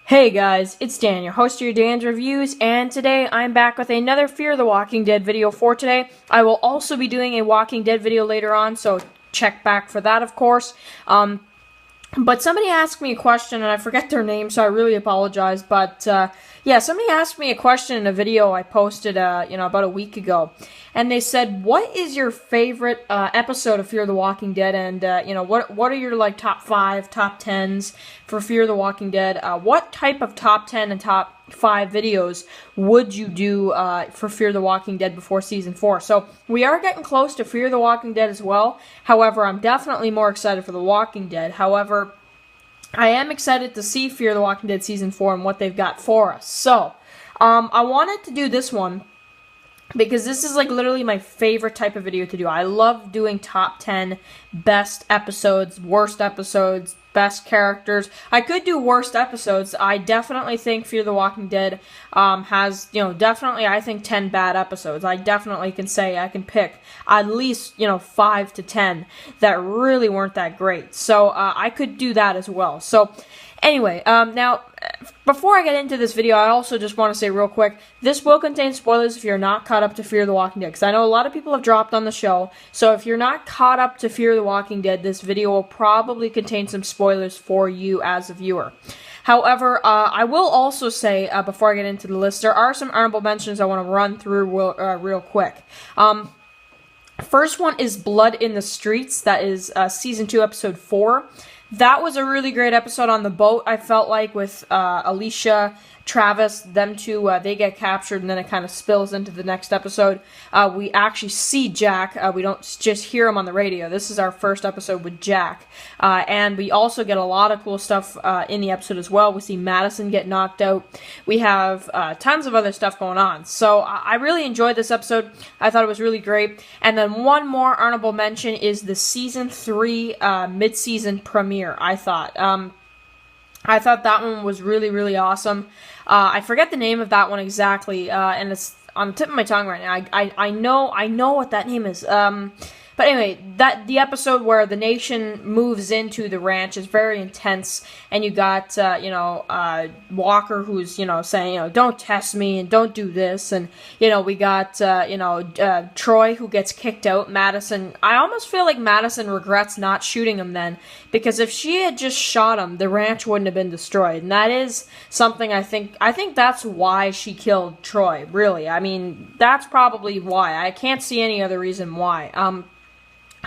Hey guys, it's Dan, your host of your Dan's Reviews, and today I'm back with another Fear the Walking Dead video for today. I will also be doing a Walking Dead video later on, so check back for that, of course. But somebody asked me a question, and I forget their name, so I really apologize. But, yeah, somebody asked me a question in a video I posted, about a week ago. And they said, what is your favorite episode of Fear the Walking Dead? And, what are your, top 5, top 10s for Fear the Walking Dead? What type of top 10 and top 5 videos would you do for Fear the Walking Dead before Season 4? So, we are getting close to Fear the Walking Dead as well. However, I'm definitely more excited for The Walking Dead. However, I am excited to see Fear the Walking Dead Season 4 and what they've got for us. So, I wanted to do this one because this is literally my favorite type of video to do. I love doing top 10 best episodes, worst episodes, best characters. I could do worst episodes. I definitely think Fear the Walking Dead has, definitely I think 10 bad episodes. I definitely can say I can pick at least, 5 to 10 that really weren't that great. So I could do that as well. So anyway, now, before I get into this video, I also just want to say real quick, this will contain spoilers if you're not caught up to Fear the Walking Dead, because I know a lot of people have dropped on the show, so if you're not caught up to Fear the Walking Dead, this video will probably contain some spoilers for you as a viewer. However, I will also say, before I get into the list, there are some honorable mentions I want to run through real quick. First one is Blood in the Streets. That is Season 2, Episode 4. That was a really great episode on the boat, I felt like, with Alicia, Travis, them two, they get captured, and then it kind of spills into the next episode. We actually see Jack. We don't just hear him on the radio. This is our first episode with Jack. And we also get a lot of cool stuff in the episode as well. We see Madison get knocked out. We have tons of other stuff going on. So I really enjoyed this episode. I thought it was really great. And then one more honorable mention is the Season 3 mid-season premiere, I thought. I thought that one was really, really awesome. I forget the name of that one exactly, and it's on the tip of my tongue right now. I know what that name is. But anyway, the episode where the nation moves into the ranch is very intense, and you got Walker who's saying don't test me and don't do this, and we got Troy who gets kicked out. Madison, I almost feel like Madison regrets not shooting him then, because if she had just shot him, the ranch wouldn't have been destroyed, and that is something I think that's why she killed Troy. Really, I mean that's probably why. I can't see any other reason why.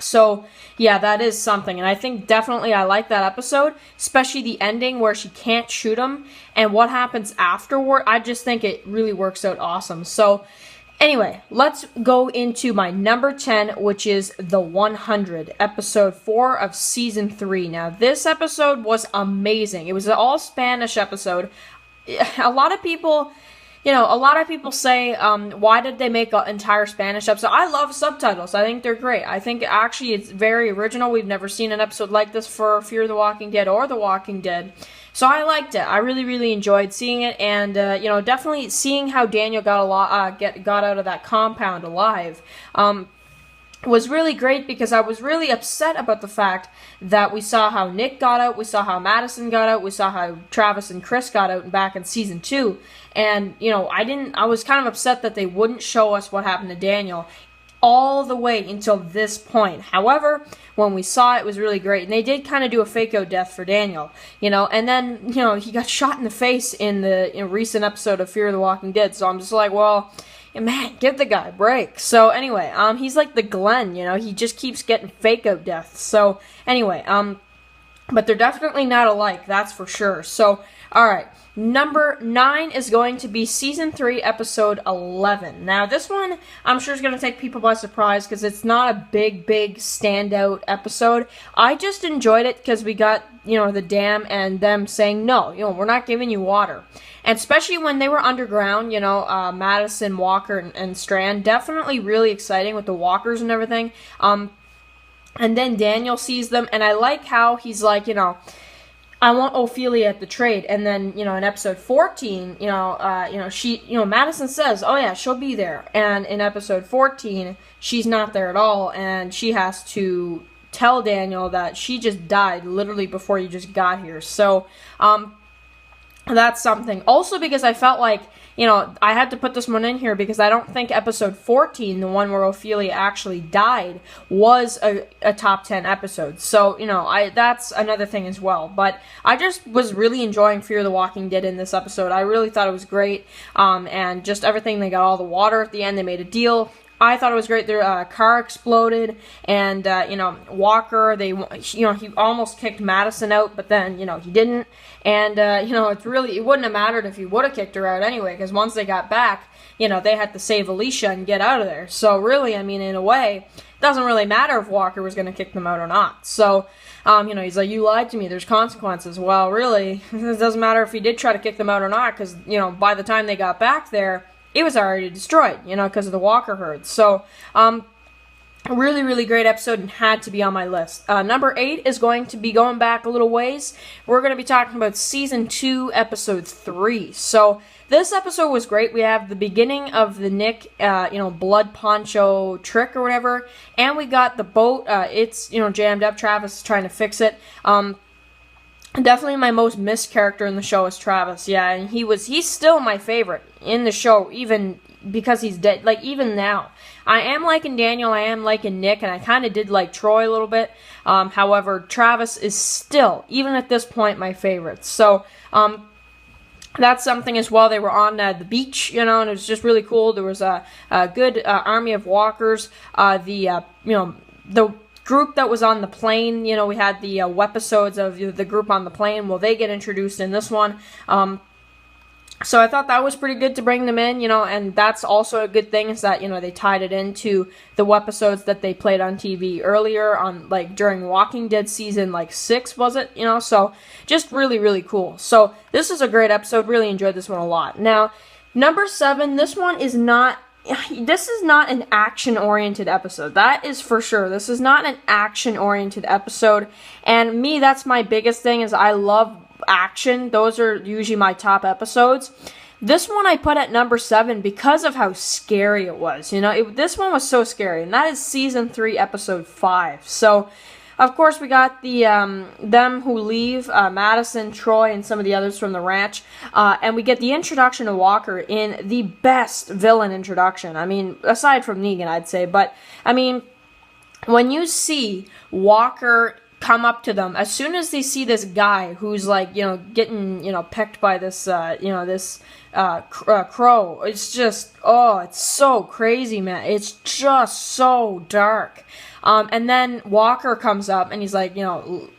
So, yeah, that is something, and I think definitely I like that episode, especially the ending where she can't shoot him, and what happens afterward. I just think it really works out awesome. So, anyway, let's go into my number 10, which is The 100, episode 4 of season 3. Now, this episode was amazing. It was an all-Spanish episode. A lot of people say, why did they make an entire Spanish episode? I love subtitles. I think they're great. I think actually it's very original. We've never seen an episode like this for Fear the Walking Dead or The Walking Dead. So I liked it. I really, really enjoyed seeing it, and definitely seeing how Daniel got out of that compound alive. Was really great, because I was really upset about the fact that we saw how Nick got out, we saw how Madison got out, we saw how Travis and Chris got out back in season 2, and I was kind of upset that they wouldn't show us what happened to Daniel all the way until this point. However, when we saw it, it was really great, and they did kind of do a fake out death for Daniel, and then he got shot in the face in the recent episode of Fear the Walking Dead. So I'm just like, well, man, give the guy a break. So anyway, he's like the Glenn, he just keeps getting fake out deaths. So anyway, but they're definitely not alike, that's for sure. So, alright, number 9 is going to be Season 3, Episode 11. Now, this one, I'm sure is going to take people by surprise, because it's not a big standout episode. I just enjoyed it because we got, the dam and them saying, no, we're not giving you water. And especially when they were underground, Madison, Walker, and Strand, definitely really exciting with the walkers and everything. And then Daniel sees them, and I like how he's like, I want Ophelia at the trade. And then, in episode 14, Madison says, oh yeah, she'll be there. And in episode 14, she's not there at all, and she has to tell Daniel that she just died literally before you just got here. So, that's something. Also because I felt like, I had to put this one in here because I don't think episode 14, the one where Ophelia actually died, was a top 10 episode. So, that's another thing as well. But I just was really enjoying Fear the Walking Dead in this episode. I really thought it was great. And just everything, they got all the water at the end, they made a deal. I thought it was great. Their car exploded, and Walker, he almost kicked Madison out, but then he didn't. And it wouldn't have mattered if he would have kicked her out anyway, because once they got back, they had to save Alicia and get out of there. So really, in a way, it doesn't really matter if Walker was going to kick them out or not. So, he's like, you lied to me. There's consequences. Well, really, it doesn't matter if he did try to kick them out or not, because by the time they got back there, it was already destroyed, because of the Walker herd. So, really, really great episode and had to be on my list. Number 8 is going to be going back a little ways. We're going to be talking about Season 2, Episode 3. So, this episode was great. We have the beginning of the Nick, blood poncho trick or whatever. And we got the boat. It's, jammed up. Travis is trying to fix it. Definitely my most missed character in the show is Travis. Yeah, and he's still my favorite in the show, even because he's dead. Like, even now. I am liking Daniel, I am liking Nick, and I kind of did like Troy a little bit. However, Travis is still, even at this point, my favorite. So, that's something as well. They were on the beach, and it was just really cool. There was a good army of walkers. The group that was on the plane, we had the webisodes of the group on the plane. Well, they get introduced in this one. So I thought that was pretty good to bring them in, and that's also a good thing is that, they tied it into the webisodes that they played on TV earlier on, during Walking Dead season, 6, was it? So just really, really cool. So this is a great episode. Really enjoyed this one a lot. Now, number 7, this is not an action-oriented episode. That is for sure. This is not an action-oriented episode. And me, that's my biggest thing is I love action. Those are usually my top episodes. This one I put at number 7 because of how scary it was. This one was so scary. And that is Season 3, Episode 5. So, of course, we got the them who leave, Madison, Troy, and some of the others from the ranch. And we get the introduction of Walker in the best villain introduction. Aside from Negan, I'd say. But, when you see Walker come up to them, as soon as they see this guy who's getting, pecked by this, crow, it's just, it's so crazy, man. It's just so dark. And then Walker comes up and he's like,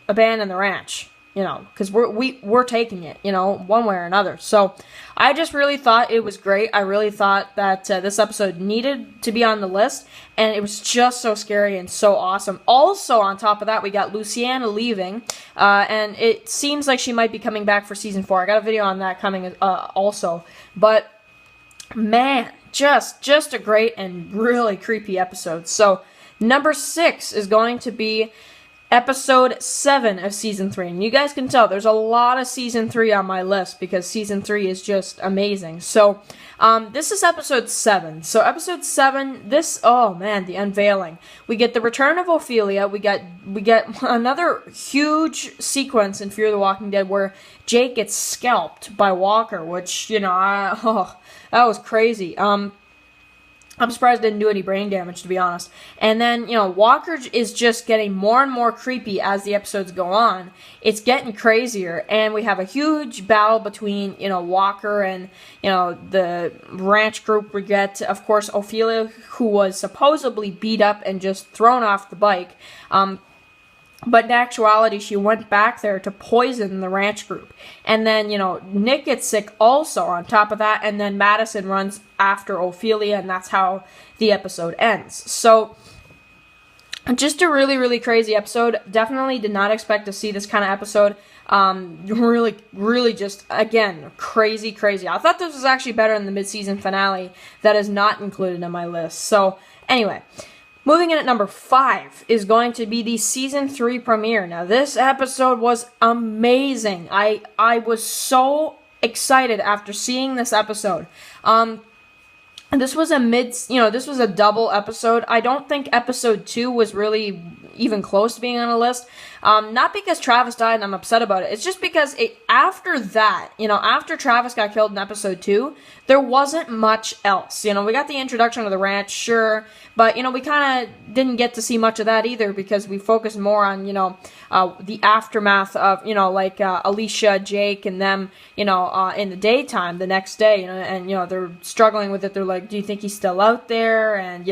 abandon the ranch, because we're taking it, one way or another. So I just really thought it was great. I really thought that this episode needed to be on the list, and it was just so scary and so awesome. Also, on top of that, we got Luciana leaving, and it seems like she might be coming back for Season 4. I got a video on that coming also. But, man, just a great and really creepy episode. So, number 6 is going to be Episode 7 of Season 3. And you guys can tell there's a lot of Season 3 on my list because Season 3 is just amazing. So, this is Episode 7. So, Episode 7, the unveiling. We get the return of Ophelia. We get another huge sequence in Fear the Walking Dead where Jake gets scalped by Walker, which, that was crazy. I'm surprised it didn't do any brain damage, to be honest. And then, Walker is just getting more and more creepy as the episodes go on. It's getting crazier, and we have a huge battle between, Walker and, the ranch group. We get, of course, Ophelia, who was supposedly beat up and just thrown off the bike. But in actuality, she went back there to poison the ranch group. And then, Nick gets sick also on top of that. And then Madison runs after Ophelia, and that's how the episode ends. So, just a really, really crazy episode. Definitely did not expect to see this kind of episode. Really, really just, again, crazy, crazy. I thought this was actually better than the mid-season finale that is not included in my list. So, anyway. Moving in at number 5 is going to be the Season 3 premiere. Now, this episode was amazing. I was so excited after seeing this episode. This was this was a double episode. I don't think episode 2 was really even close to being on a list. Not because Travis died and I'm upset about it. It's just because after that, after Travis got killed in episode 2, there wasn't much else. We got the introduction of the ranch, sure, but, we kind of didn't get to see much of that either because we focused more on, the aftermath of, Alicia, Jake, and them, in the daytime, the next day, and, they're struggling with it. They're like, do you think he's still out there? And,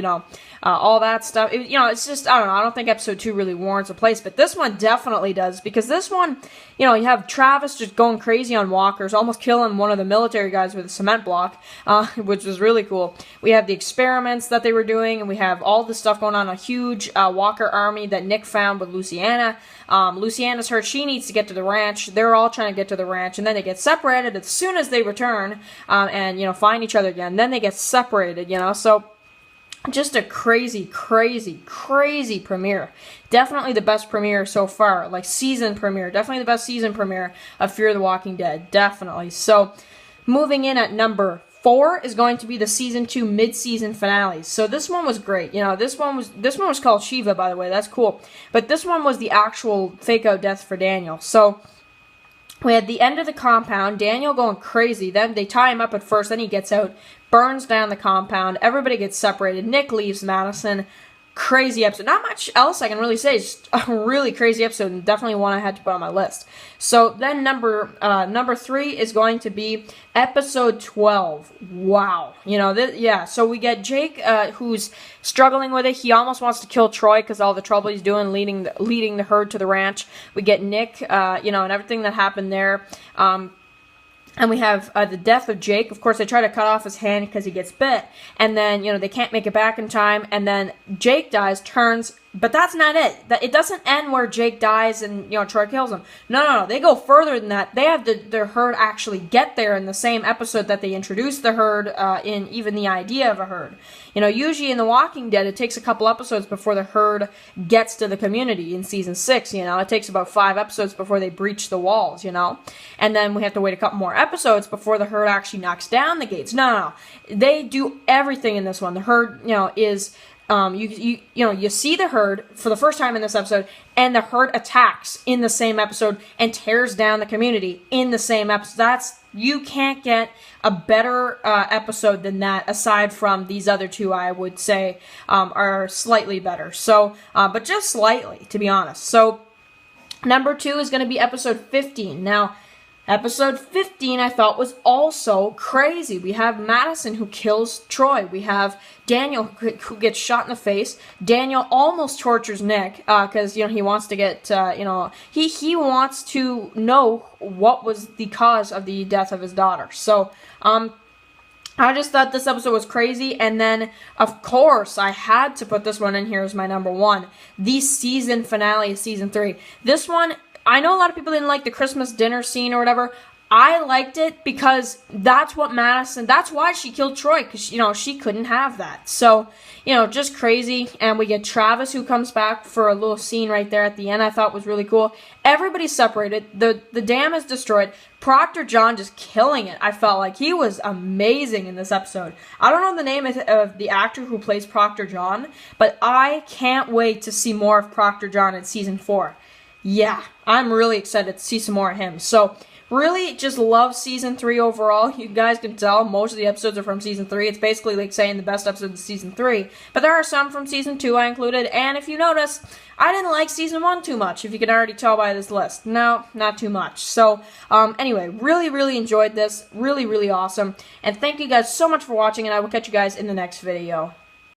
all that stuff. It's just, I don't know. I don't think episode 2 really warrants a place, but this one definitely does, because this one, you have Travis just going crazy on walkers, almost killing one of the military guys with a cement block, which was really cool. We have the experiments that they were doing, and we have all this stuff going on, a huge walker army that Nick found with Luciana. Luciana's hurt. She needs to get to the ranch. They're all trying to get to the ranch, and then they get separated as soon as they return, and, find each other again. Then they get separated, so just a crazy, crazy, crazy premiere. Definitely the best premiere so far. Like, season premiere. Definitely the best season premiere of Fear the Walking Dead. Definitely. So, moving in at number 4 is going to be the season 2 mid-season finale. So this one was great. This one was called Shiva, by the way. That's cool. But this one was the actual fake-out death for Daniel. So we had the end of the compound, Daniel going crazy. Then they tie him up at first, then he gets out, burns down the compound, everybody gets separated, Nick leaves Madison. Crazy episode. Not much else I can really say. Just a really crazy episode, and definitely one I had to put on my list. So then number 3 is going to be episode 12. Wow. So we get Jake, who's struggling with it. He almost wants to kill Troy because all the trouble he's doing leading the herd to the ranch. We get Nick, and everything that happened there. And we have the death of Jake. Of course, they try to cut off his hand because he gets bit. And then, they can't make it back in time. And then Jake dies, turns. But that's not it. It doesn't end where Jake dies and, Troy kills him. No. They go further than that. They have their herd actually get there in the same episode that they introduced the herd, in even the idea of a herd. Usually in The Walking Dead, it takes a couple episodes before the herd gets to the community in season 6, It takes about 5 episodes before they breach the walls, And then we have to wait a couple more episodes before the herd actually knocks down the gates. No. They do everything in this one. The herd, is... You see the herd for the first time in this episode, and the herd attacks in the same episode and tears down the community in the same episode. You can't get a better episode than that, aside from these other 2, I would say, are slightly better. So, but just slightly, to be honest. So, number 2 is going to be episode 15. Now, episode 15, I thought, was also crazy. We have Madison, who kills Troy. We have Daniel, who gets shot in the face. Daniel almost tortures Nick, because, he wants to get, he wants to know what was the cause of the death of his daughter. So, I just thought this episode was crazy, and then, of course, I had to put this one in here as my number 1. The season finale of season 3. This one, I know a lot of people didn't like the Christmas dinner scene or whatever. I liked it because that's why she killed Troy, because, she couldn't have that. So, just crazy. And we get Travis, who comes back for a little scene right there at the end I thought was really cool. Everybody's separated. The dam is destroyed. Proctor John just killing it. I felt like he was amazing in this episode. I don't know the name of the actor who plays Proctor John, but I can't wait to see more of Proctor John in season 4. Yeah, I'm really excited to see some more of him. So, really just love season 3 overall. You guys can tell most of the episodes are from season 3. It's basically like saying the best episodes of season 3. But there are some from season 2 I included. And if you notice, I didn't like season 1 too much, if you can already tell by this list. No, not too much. So, anyway, really, really enjoyed this. Really, really awesome. And thank you guys so much for watching, and I will catch you guys in the next video.